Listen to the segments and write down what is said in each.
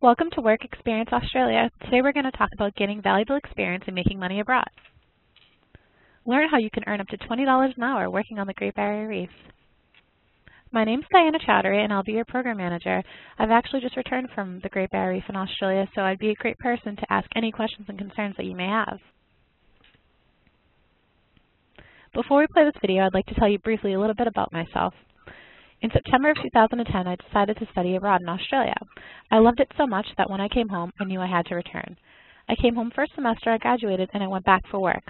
Welcome to Work Experience Australia. Today we're going to talk about gaining valuable experience and making money abroad. Learn how you can earn up to $20 an hour working on the Great Barrier Reef. My name's Diana Chowdhury and I'll be your program manager. I've actually just returned from the Great Barrier Reef in Australia, so I'd be a great person to ask any questions and concerns that you may have. Before we play this video, I'd like to tell you briefly a little bit about myself. In September of 2010, I decided to study abroad in Australia. I loved it so much that when I came home, I knew I had to return. I came home first semester, I graduated, and I went back for work.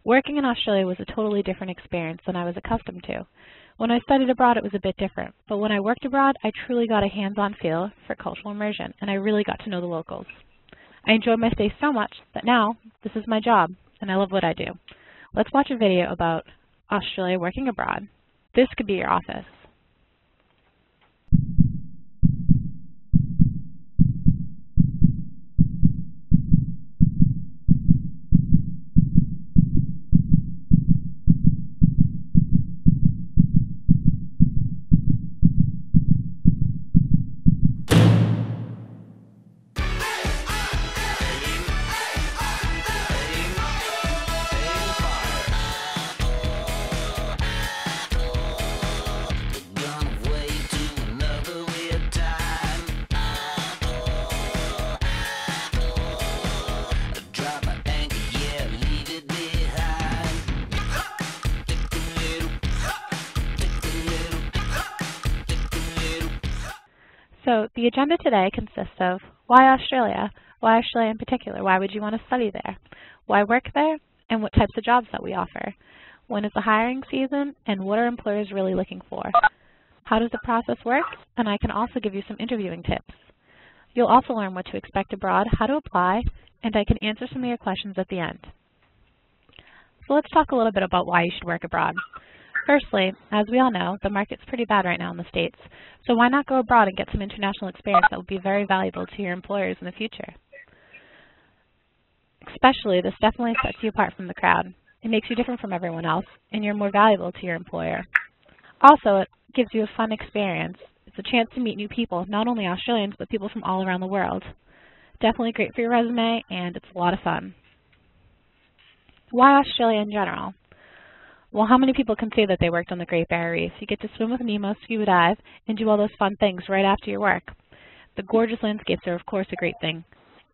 Working in Australia was a totally different experience than I was accustomed to. When I studied abroad, it was a bit different, but when I worked abroad, I truly got a hands-on feel for cultural immersion, and I really got to know the locals. I enjoyed my stay so much that now, this is my job, and I love what I do. Let's watch a video about Australia working abroad. This could be your office. So the agenda today consists of why Australia? Why Australia in particular? Why would you want to study there? Why work there? And what types of jobs that we offer? When is the hiring season? And what are employers really looking for? How does the process work? And I can also give you some interviewing tips. You'll also learn what to expect abroad, how to apply, and I can answer some of your questions at the end. So let's talk a little bit about why you should work abroad. Firstly, as we all know, the market's pretty bad right now in the States, so why not go abroad and get some international experience that will be very valuable to your employers in the future? Especially, this definitely sets you apart from the crowd. It makes you different from everyone else, and you're more valuable to your employer. Also, it gives you a fun experience. It's a chance to meet new people, not only Australians, but people from all around the world. Definitely great for your resume, and it's a lot of fun. Why Australia in general? Well, how many people can say that they worked on the Great Barrier Reef? You get to swim with Nemo, scuba dive, and do all those fun things right after your work. The gorgeous landscapes are, of course, a great thing,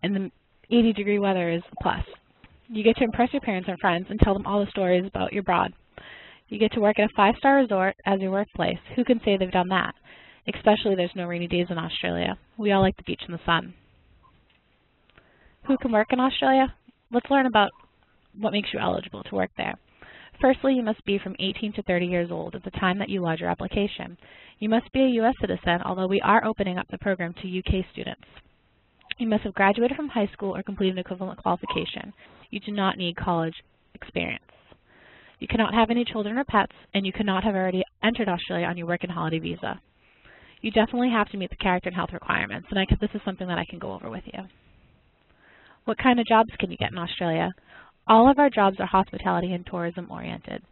and the 80-degree weather is a plus. You get to impress your parents and friends and tell them all the stories about your abroad. You get to work at a 5-star resort as your workplace. Who can say they've done that? Especially there's no rainy days in Australia. We all like the beach and the sun. Who can work in Australia? Let's learn about what makes you eligible to work there. Firstly, you must be from 18 to 30 years old at the time that you lodge your application. You must be a U.S. citizen, although we are opening up the program to UK students. You must have graduated from high school or completed an equivalent qualification. You do not need college experience. You cannot have any children or pets, and you cannot have already entered Australia on your work and holiday visa. You definitely have to meet the character and health requirements, and this is something that I can go over with you. What kind of jobs can you get in Australia? All of our jobs are hospitality and tourism oriented.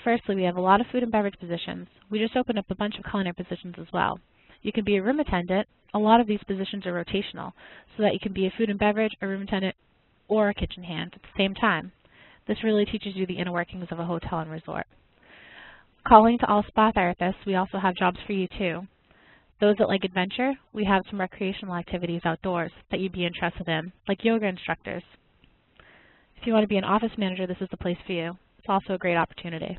Firstly, we have a lot of food and beverage positions. We just opened up a bunch of culinary positions as well. You can be a room attendant. A lot of these positions are rotational, so that you can be a food and beverage, a room attendant, or a kitchen hand at the same time. This really teaches you the inner workings of a hotel and resort. Calling to all spa therapists, we also have jobs for you too. Those that like adventure, we have some recreational activities outdoors that you'd be interested in, like yoga instructors. If you want to be an office manager, this is the place for you. It's also a great opportunity.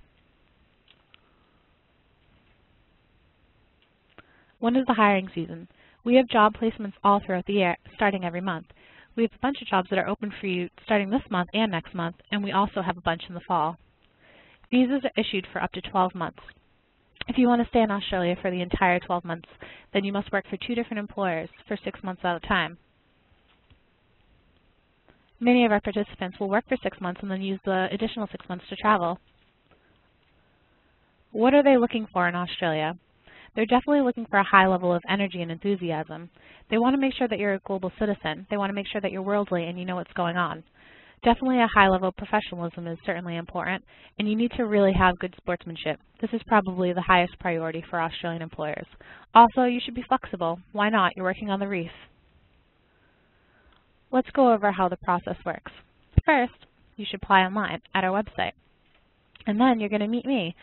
When is the hiring season? We have job placements all throughout the year, starting every month. We have a bunch of jobs that are open for you starting this month and next month, and we also have a bunch in the fall. Visas are issued for up to 12 months. If you want to stay in Australia for the entire 12 months, then you must work for 2 different employers for 6 months at a time. Many of our participants will work for 6 months and then use the additional 6 months to travel. What are they looking for in Australia? They're definitely looking for a high level of energy and enthusiasm. They want to make sure that you're a global citizen. They want to make sure that you're worldly and you know what's going on. Definitely a high level of professionalism is certainly important, and you need to really have good sportsmanship. This is probably the highest priority for Australian employers. Also, you should be flexible. Why not? You're working on the reef. Let's go over how the process works. First, you should apply online at our website. And then you're going to meet me.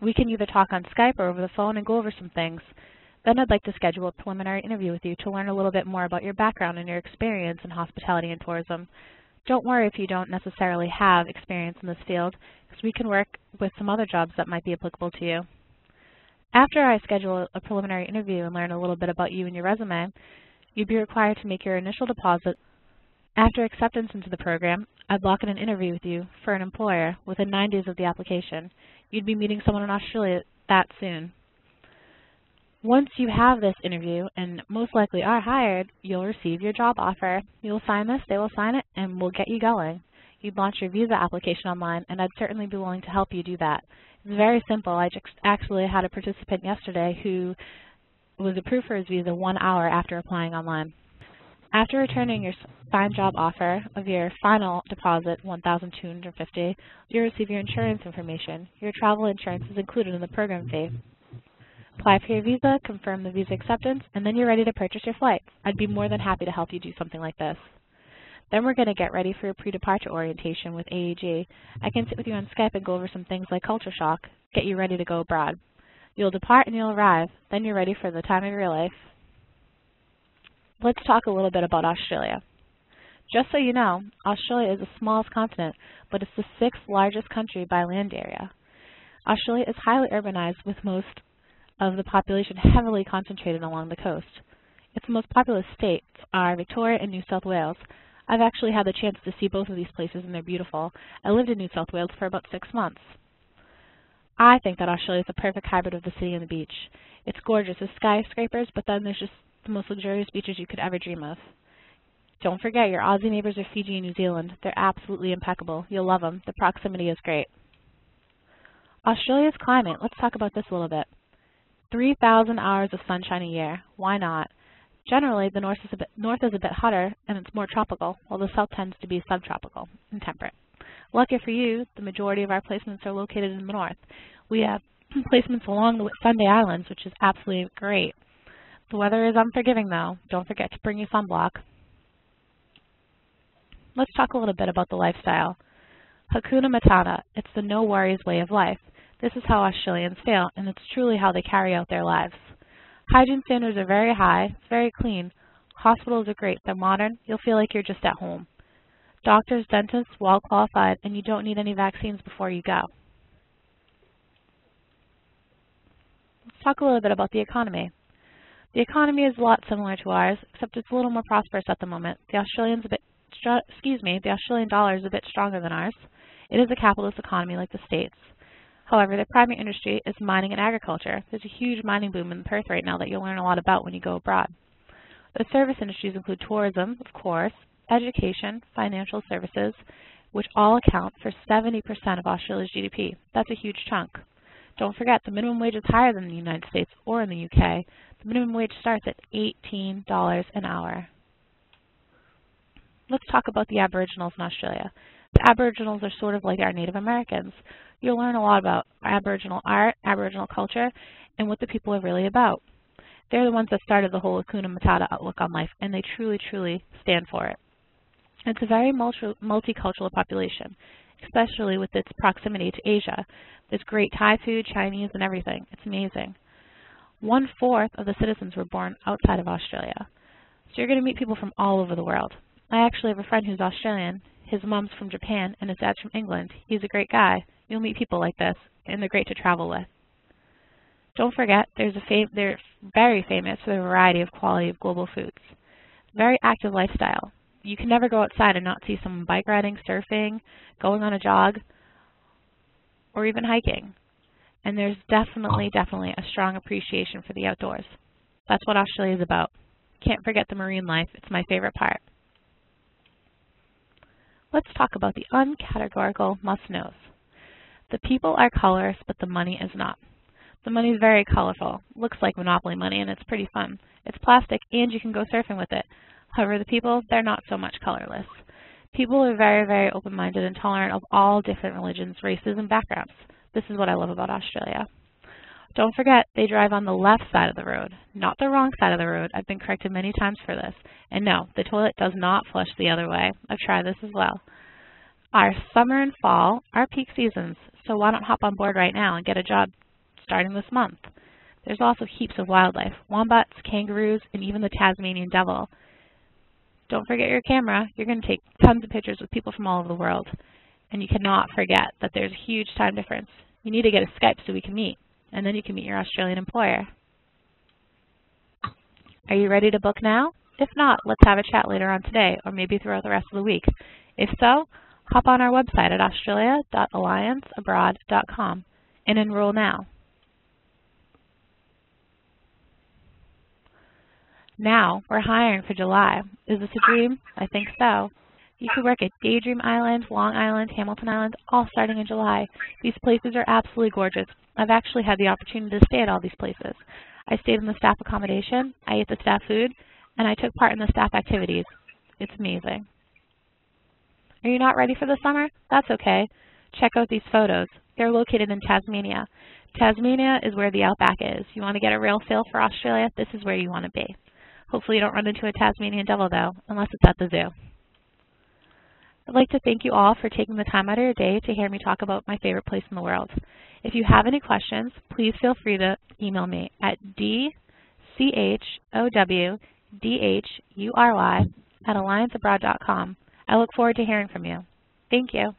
We can either talk on Skype or over the phone and go over some things. Then I'd like to schedule a preliminary interview with you to learn a little bit more about your background and your experience in hospitality and tourism. Don't worry if you don't necessarily have experience in this field, because we can work with some other jobs that might be applicable to you. After I schedule a preliminary interview and learn a little bit about you and your resume, you'd be required to make your initial deposit. After acceptance into the program, I'd lock in an interview with you for an employer within 9 days of the application. You'd be meeting someone in Australia that soon. Once you have this interview and most likely are hired, you'll receive your job offer. You'll sign this, they will sign it, and we'll get you going. You'd launch your visa application online, and I'd certainly be willing to help you do that. It's very simple. I just actually had a participant yesterday who was approved for his visa 1 hour after applying online. After returning your signed job offer of your final deposit, $1,250, you'll receive your insurance information. Your travel insurance is included in the program fee. Apply for your visa, confirm the visa acceptance, and then you're ready to purchase your flights. I'd be more than happy to help you do something like this. Then we're going to get ready for your pre-departure orientation with AAG. I can sit with you on Skype and go over some things like culture shock, get you ready to go abroad. You'll depart and you'll arrive. Then you're ready for the time of your life. Let's talk a little bit about Australia. Just so you know, Australia is the smallest continent, but it's the 6th largest country by land area. Australia is highly urbanized, with most of the population heavily concentrated along the coast. Its most populous states are Victoria and New South Wales. I've actually had the chance to see both of these places, and they're beautiful. I lived in New South Wales for about 6 months. I think that Australia is the perfect hybrid of the city and the beach. It's gorgeous with skyscrapers, but then there's just the most luxurious beaches you could ever dream of. Don't forget your Aussie neighbors are Fiji and New Zealand. They're absolutely impeccable. You'll love them. The proximity is great. Australia's climate, let's talk about this a little bit. 3,000 hours of sunshine a year. Why not? Generally, the north is a bit hotter and it's more tropical, while the south tends to be subtropical and temperate. Lucky for you, the majority of our placements are located in the north. We have placements along the Sunday Islands, which is absolutely great. The weather is unforgiving though. Don't forget to bring your sunblock. Let's talk a little bit about the lifestyle. Hakuna Matata, it's the no worries way of life. This is how Australians feel, and it's truly how they carry out their lives. Hygiene standards are very high, it's very clean. Hospitals are great, they're modern, you'll feel like you're just at home. Doctors, dentists, well qualified, and you don't need any vaccines before you go. Let's talk a little bit about the economy. The economy is a lot similar to ours, except it's a little more prosperous at the moment. The Australian dollar is a bit stronger than ours. It is a capitalist economy like the States. However, the primary industry is mining and agriculture. There's a huge mining boom in Perth right now that you'll learn a lot about when you go abroad. The service industries include tourism, of course, education, financial services, which all account for 70% of Australia's GDP. That's a huge chunk. Don't forget, the minimum wage is higher than in the United States or in the UK. The minimum wage starts at $18 an hour. Let's talk about the Aboriginals in Australia. The Aboriginals are sort of like our Native Americans. You'll learn a lot about Aboriginal art, Aboriginal culture, and what the people are really about. They're the ones that started the whole Hakuna Matata outlook on life, and they truly, truly stand for it. It's a very multicultural population, especially with its proximity to Asia. There's great Thai food, Chinese, and everything. It's amazing. 1/4 of the citizens were born outside of Australia. So you're going to meet people from all over the world. I actually have a friend who's Australian. His mom's from Japan, and his dad's from England. He's a great guy. You'll meet people like this, and they're great to travel with. Don't forget, they're very famous for the variety of quality of global foods. Very active lifestyle. You can never go outside and not see someone bike riding, surfing, going on a jog, or even hiking. And there's definitely a strong appreciation for the outdoors. That's what Australia is about. Can't forget the marine life. It's my favorite part. Let's talk about the uncategorical must-knows. The people are colorless, but the money is not. The money is very colorful. Looks like Monopoly money, and it's pretty fun. It's plastic, and you can go surfing with it. However, the people, they're not so much colorless. People are very open-minded and tolerant of all different religions, races, and backgrounds. This is what I love about Australia. Don't forget, they drive on the left side of the road, not the wrong side of the road. I've been corrected many times for this. And no, the toilet does not flush the other way. I've tried this as well. Our summer and fall are peak seasons, so why don't hop on board right now and get a job starting this month? There's also heaps of wildlife, wombats, kangaroos, and even the Tasmanian devil. Don't forget your camera. You're going to take tons of pictures with people from all over the world. And you cannot forget that there's a huge time difference. You need to get a Skype so we can meet, and then you can meet your Australian employer. Are you ready to book now? If not, let's have a chat later on today, or maybe throughout the rest of the week. If so, hop on our website at australia.allianceabroad.com and enroll now. Now, we're hiring for July. Is this a dream? I think so. You could work at Daydream Island, Long Island, Hamilton Island, all starting in July. These places are absolutely gorgeous. I've actually had the opportunity to stay at all these places. I stayed in the staff accommodation, I ate the staff food, and I took part in the staff activities. It's amazing. Are you not ready for the summer? That's okay. Check out these photos. They're located in Tasmania. Tasmania is where the outback is. You want to get a real feel for Australia? This is where you want to be. Hopefully you don't run into a Tasmanian devil, though, unless it's at the zoo. I'd like to thank you all for taking the time out of your day to hear me talk about my favorite place in the world. If you have any questions, please feel free to email me at dchowdhury@allianceabroad.com. I look forward to hearing from you. Thank you.